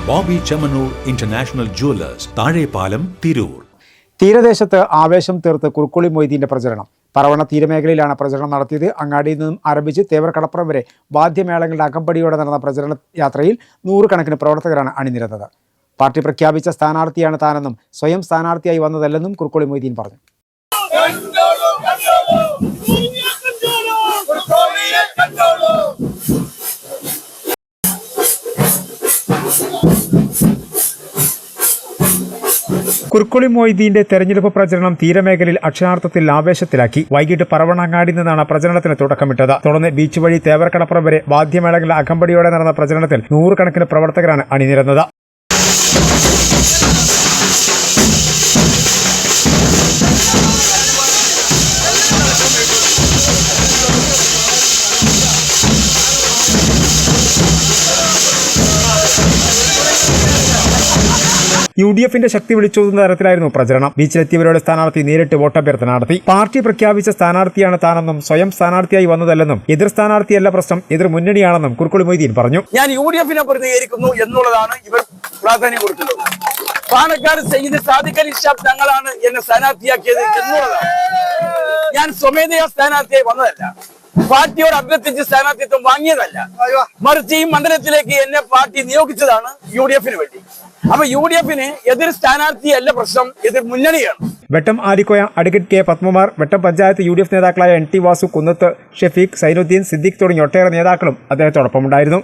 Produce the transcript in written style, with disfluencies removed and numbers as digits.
Bobby Chemmanur international jewellers, Thazhepalam, Tirur. തീരദേശത്ത് ആവേശം തീർത്ത് കുറുക്കുളി മൊയ്തീന്റെ പ്രചരണം. പറവണ തീരമേഖലയിലാണ് പ്രചരണം നടത്തിയത്. അങ്ങാടിയിൽ നിന്നും ആരംഭിച്ച് തേവർ കടപ്പുറം വരെ വാദ്യമേളങ്ങളുടെ അകമ്പടിയോടെ നടന്ന പ്രചരണ യാത്രയിൽ നൂറുകണക്കിന് പ്രവർത്തകരാണ് അണിനിരന്നത്. പാർട്ടി പ്രഖ്യാപിച്ച സ്ഥാനാർത്ഥിയാണ് താനെന്നും സ്വയം സ്ഥാനാർത്ഥിയായി വന്നതല്ലെന്നും കുറുക്കുളി മൊയ്തീൻ പറഞ്ഞു. കുറുക്കുളി മൊയ്തീന്റെ തെരഞ്ഞെടുപ്പ് പ്രചരണം തീരമേഖലയിൽ അക്ഷരാർത്ഥത്തിൽ ആവേശത്തിലാക്കി. വൈകിട്ട് പറവണങ്ങാടി നിന്നാണ് പ്രചരണത്തിന് തുടക്കമിട്ടത്. തുടർന്ന് ബീച്ച് വഴി തേവർക്കടപ്പുറം വരെ വാദ്യമേളകളുടെ അകമ്പടിയോടെ നടന്ന പ്രചരണത്തിൽ നൂറുകണക്കിന് പ്രവർത്തകരാണ് അണിനിരന്നത്. UDFന്റെ ശക്തി വിളിച്ചോതുന്ന തരത്തിലായിരുന്നു പ്രചരണം. ബീച്ചിലെത്തിയവരോട് സ്ഥാനാർത്ഥി നേരിട്ട് വോട്ടഭ്യർത്ഥന നടത്തി. പാർട്ടി പ്രഖ്യാപിച്ച സ്ഥാനാർത്ഥിയാണ് താനെന്നും സ്വയം സ്ഥാനാർത്ഥിയായി വന്നതല്ലെന്നും എതിർ സ്ഥാനാർത്ഥിയല്ല പ്രശ്നം, എതിർ മുന്നണിയാണെന്നും കുറുക്കുളി മൊയ്തീൻ പറഞ്ഞു. ഞാൻ UDFനെ പ്രതിനിധീകരിക്കുന്നു എന്നുള്ളതാണ് ഇവർ പ്രാധാന്യം കൊടുക്കുന്നത്. പാണക്കാട് സയ്യിദ് സാദിഖ് അലി ഷാബ് തങ്ങളാണ് എന്നെ സ്ഥാനാർത്ഥിയാക്കിയത് എന്നുള്ളതാണ്. ഞാൻ സ്വമേധയാ സ്ഥാനാർത്ഥിയായി വന്നതല്ല, പാർട്ടിയോട് അഭ്യർത്ഥിച്ച് സ്ഥാനാർത്ഥിത്വം വാങ്ങിയതല്ല. മറിച്ച് ഈ മണ്ഡലത്തിലേക്ക് എന്നെ പാർട്ടി നിയോഗിച്ചതാണ് UDFന് വേണ്ടി. അപ്പൊ UDFന് എതിർ സ്ഥാനാർത്ഥിയല്ല പ്രശ്നം, എതിർ മുന്നണിയാണ്. വെട്ടം ആലിക്കോയ, അഡ്വക്കേറ്റ് K പത്മകുമാർ, വെട്ടം പഞ്ചായത്ത് UDF നേതാക്കളായ NT വാസു, കുന്നത്ത് ഷെഫീഖ്, സൈനുദ്ദീൻ, സിദ്ദീഖ് തുടങ്ങിയ ഒട്ടേറെ നേതാക്കളും അദ്ദേഹത്തോടൊപ്പം ഉണ്ടായിരുന്നു.